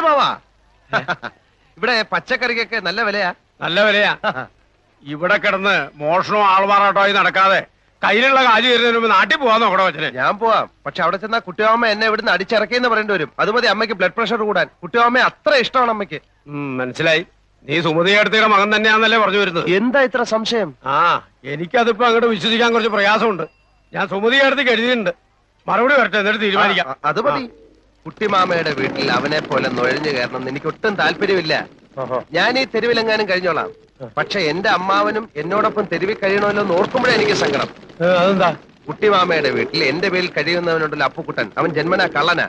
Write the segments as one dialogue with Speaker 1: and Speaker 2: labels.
Speaker 1: മാവാ ഇവിടെ പച്ചക്കറിക്കൊക്കെ നല്ല വിലയാ.
Speaker 2: നല്ല വിലയാ. ഇവിടെ കിടന്ന് മോഷണവും ആൾമാറാട്ടമായി നടക്കാതെ കയ്യിലുള്ള കാശ് വരുന്നതിന് മുമ്പ് നാട്ടിൽ പോവാൻ നോക്കണോ അച്ഛനെ?
Speaker 1: ഞാൻ പോവാം, പക്ഷെ അവിടെ ചെന്നാ കുട്ടിയമ്മ എന്നെ ഇവിടുന്ന് അടിച്ചിറക്കിയെന്ന് പറയേണ്ടി വരും. അതുമതി അമ്മയ്ക്ക് ബ്ലഡ് പ്രഷർ കൂടാൻ. കുട്ടിയമ്മ അത്ര ഇഷ്ടമാണ് അമ്മയ്ക്ക്.
Speaker 2: മനസ്സിലായി. നീ സുമതി അടുത്തയുടെ മകൻ തന്നെയാന്നല്ലേ പറഞ്ഞു വരുന്നത്?
Speaker 1: എന്താ ഇത്ര സംശയം?
Speaker 2: എനിക്കതിപ്പോ അങ്ങോട്ട് വിശ്വസിക്കാൻ കുറച്ച് പ്രയാസമുണ്ട്. ഞാൻ സുമതി അടുത്തേക്ക് എഴുതിയിട്ടുണ്ട്. മറുപടി വരട്ടെ, എന്നിട്ട് തീരുമാനിക്കാം.
Speaker 1: അത് മതി. കുട്ടിമാമയുടെ വീട്ടിൽ അവനെ പോലെ നുഴഞ്ഞു കയറണം എനിക്ക് ഒട്ടും താല്പര്യമില്ല. ഞാൻ ഈ തെരുവിലെങ്ങാനും കഴിഞ്ഞോളാം. പക്ഷെ എന്റെ അമ്മാവനും എന്നോടൊപ്പം തെരുവിൽ കഴിയണമല്ലോ എന്ന് ഓർക്കുമ്പോഴേ എനിക്ക് സങ്കടം.
Speaker 2: അതെന്താ?
Speaker 1: കുട്ടിമാമയുടെ വീട്ടിൽ എന്റെ പേരിൽ കഴിയുന്നവനുണ്ടല്ലോ അപ്പുക്കുട്ടൻ, അവൻ ജന്മനാ കള്ളനാ.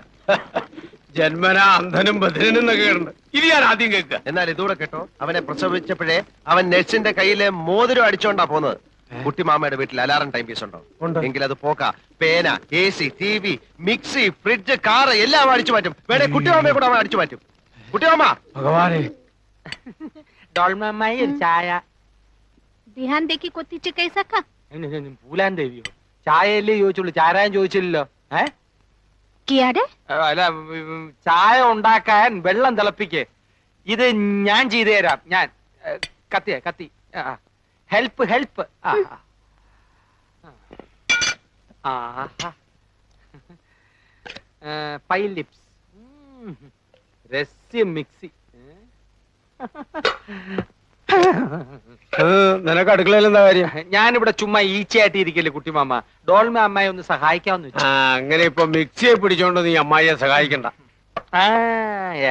Speaker 2: ജന്മനാ അന്ധനും ബധിരനും എന്നൊക്കെ ഉണ്ട്. ഇത് ഞാൻ ആദ്യം കേൾക്കുക.
Speaker 1: എന്നാൽ ഇതൂടെ കേട്ടോ, അവനെ പ്രസവിച്ചപ്പോഴേ അവൻ നഴ്സിന്റെ കയ്യിലെ മോതിരം അടിച്ചോണ്ടാ പോന്നത്. കുട്ടിമാമയുടെ വീട്ടിൽ അലാറം ടൈം പീസ് ഉണ്ടോ? എങ്കിൽ അത് പോക്ക. പേന, AC, TV, mixie, fridge, car എല്ലാം അടിച്ചു മാറ്റും. വേണേ കുട്ടിമാമയെ കൂടെ അവൻ അടിച്ചു മാറ്റും. കുട്ടിമാമ
Speaker 2: ഭഗവാനെ,
Speaker 3: ഡോൾമമ്മായി ഒരു ചായ.
Speaker 4: ധ്യാൻ ദേക്കി കൊത്തിച്ച് കൈസക്ക
Speaker 3: പൂലാൻ ദേവിയോ? ചായയല്ലേ ചോദിച്ചുള്ളൂ, ചാരായം ചോദിച്ചില്ലല്ലോ.
Speaker 4: കിയാടെ
Speaker 3: അല്ല, ചായ ഉണ്ടാക്കാൻ വെള്ളം തിളപ്പിക്ക്. ഇത് ഞാൻ ചെയ്തു തരാം. ഞാൻ കത്തി ഹെൽപ്പ് ഹെൽപ്പ്. പൈ ലിപ്സ്, രസ്യം മിക്സി.
Speaker 2: നിനക്ക് അടുക്കളയിൽ എന്താ കാര്യം?
Speaker 3: ഞാനിവിടെ ചുമ്മാ ഈച്ചയായിട്ട് ഇരിക്കല്ലേ കുട്ടിമാമ. ഡോൾമ അമ്മായി ഒന്ന് സഹായിക്കാമെന്ന് വെച്ചു.
Speaker 2: അങ്ങനെ ഇപ്പൊ മിക്സിയെ പിടിച്ചോണ്ട് നീ അമ്മായിയെ സഹായിക്കണ്ട.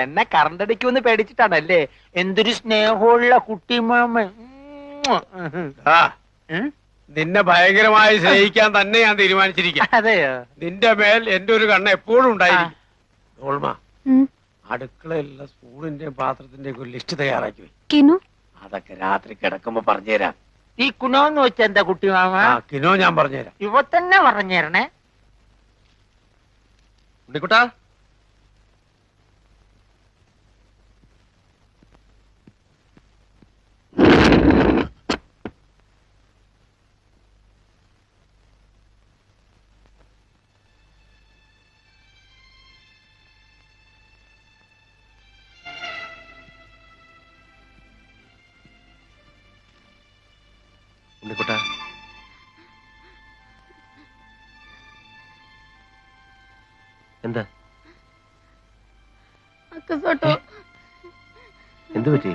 Speaker 3: എന്നെ കറണ്ടടിക്കുമെന്ന് പേടിച്ചിട്ടാണല്ലേ? എന്തൊരു സ്നേഹമുള്ള കുട്ടിമാമ.
Speaker 2: നിന്നെ ഭയങ്കരമായി സ്നേഹിക്കാൻ തന്നെ ഞാൻ തീരുമാനിച്ചിരിക്കാം.
Speaker 3: അതെയോ?
Speaker 2: നിന്റെ മേൽ എന്റെ ഒരു കണ്ണ് എപ്പോഴും ഉണ്ടായിരിക്കും. ഡോൾമ, അടുക്കളയിലുള്ള സ്പൂണിന്റെയും പാത്രത്തിന്റെയും ഒരു ലിസ്റ്റ് തയ്യാറാക്കി വെക്കും. അതൊക്കെ രാത്രി കിടക്കുമ്പോ പറഞ്ഞുതരാം.
Speaker 3: ഈ കുനോന്ന് വെച്ച എന്താ കുട്ടിമാമ?
Speaker 2: കിനോ ഞാൻ പറഞ്ഞുതരാം.
Speaker 3: ഇവ തന്നെ പറഞ്ഞേരണേ.
Speaker 1: ഉണ്ണിക്കുട്ടാ, ഉണ്ണിക്കുട്ടാ, എന്താ എന്തു പറ്റി?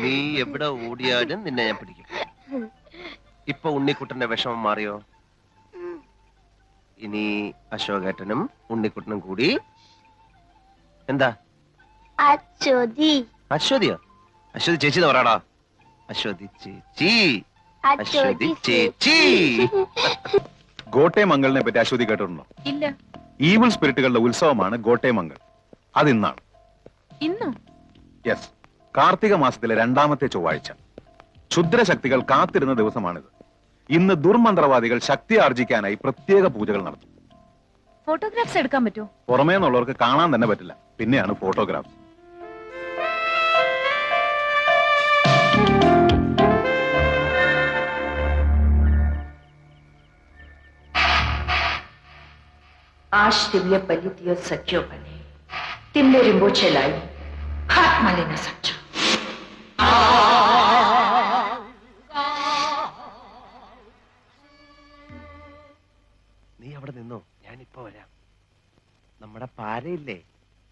Speaker 1: നീ എവിടെ ഓടിയാലും നിന്നെ ഞാൻ പിടിക്കും. ഇപ്പൊ ഉണ്ണിക്കുട്ടന്റെ വിഷമം മാറിയോ? ഇനി അശോകേട്ടനും ഉണ്ണിക്കുട്ടനും കൂടി എന്താ? അശ്വതിയോ? അശ്വതി ചേച്ചി എന്ന് പറയാടാ. അശ്വതി ചേച്ചി, അശ്വതി ചേച്ചി.
Speaker 5: ഗോട്ടേമംഗലിനെ പറ്റി അശ്വതി കേട്ടിട്ടുണ്ടോ?
Speaker 4: ഇല്ല.
Speaker 5: ഈവിൾ സ്പിരിറ്റുകളുടെ ഉത്സവമാണ് ഗോട്ടേമംഗൽ. അതിന്നാണ്.
Speaker 4: ഇന്നോ?
Speaker 5: യെസ്, കാർത്തിക മാസത്തിലെ 2ാമത്തെ ചൊവ്വാഴ്ച. ക്ഷുദ്രശക്തികൾ കാത്തിരുന്ന ദിവസമാണിത്. ഇന്ന് ദുർമന്ത്രവാദികൾ ശക്തി ആർജിക്കാനായി പ്രത്യേക പൂജകൾ നടത്തും.
Speaker 4: ഫോട്ടോഗ്രാഫ്സ് എടുക്കാൻ പറ്റുമോ?
Speaker 5: പുറമേ നിന്നുള്ളവർക്ക് കാണാൻ തന്നെ പറ്റില്ല, പിന്നെയാണ് ഫോട്ടോഗ്രാഫ്സ്.
Speaker 6: आज दिव्य पलितियो सच्चो बने तिम्ले रिंबोचे लाई हाथ माले न सच्चो.
Speaker 1: നീ അവിടെ നിന്നോ, ഞാനിപ്പോ വരാം. നമ്മുടെ പാരയില്ലേ,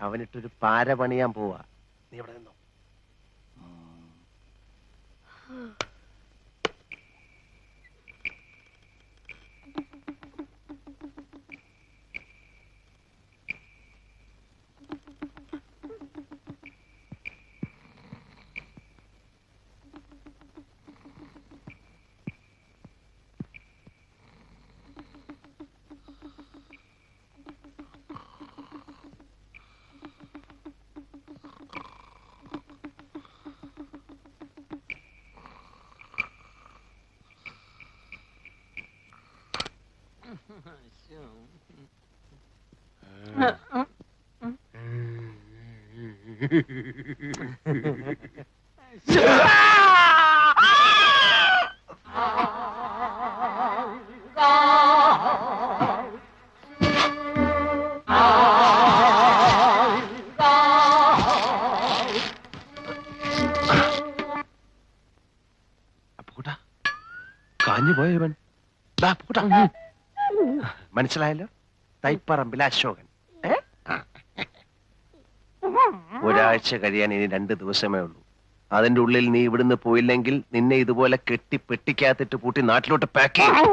Speaker 1: അവനിട്ടൊരു പാര പണിയാൻ പോവാ. നീ ഇവിടെ നിന്നോ. കാഞ്ഞു പോയവൻ മനസ്സിലായല്ലോ. തൈപ്പറമ്പിൽ അശോകൻ. ഒരാഴ്ച കഴിയാൻ ഇനി 2 ദിവസമേ ഉള്ളൂ. അതിന്റെ ഉള്ളിൽ നീ ഇവിടുന്ന് പോയില്ലെങ്കിൽ നിന്നെ ഇതുപോലെ കെട്ടി പെട്ടിക്കകത്തിട്ട് പൂട്ടി നാട്ടിലോട്ട് പാക്ക് ചെയ്യും.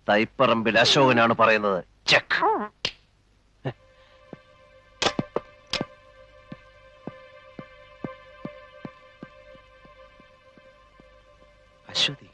Speaker 1: തൈപ്പറമ്പിൽ അശോകനാണ് പറയുന്നത്. ചെക്ക്. അശ്വതി,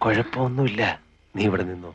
Speaker 1: കുഴപ്പമൊന്നുമില്ല. നീ ഇവിടെ നിന്നോ.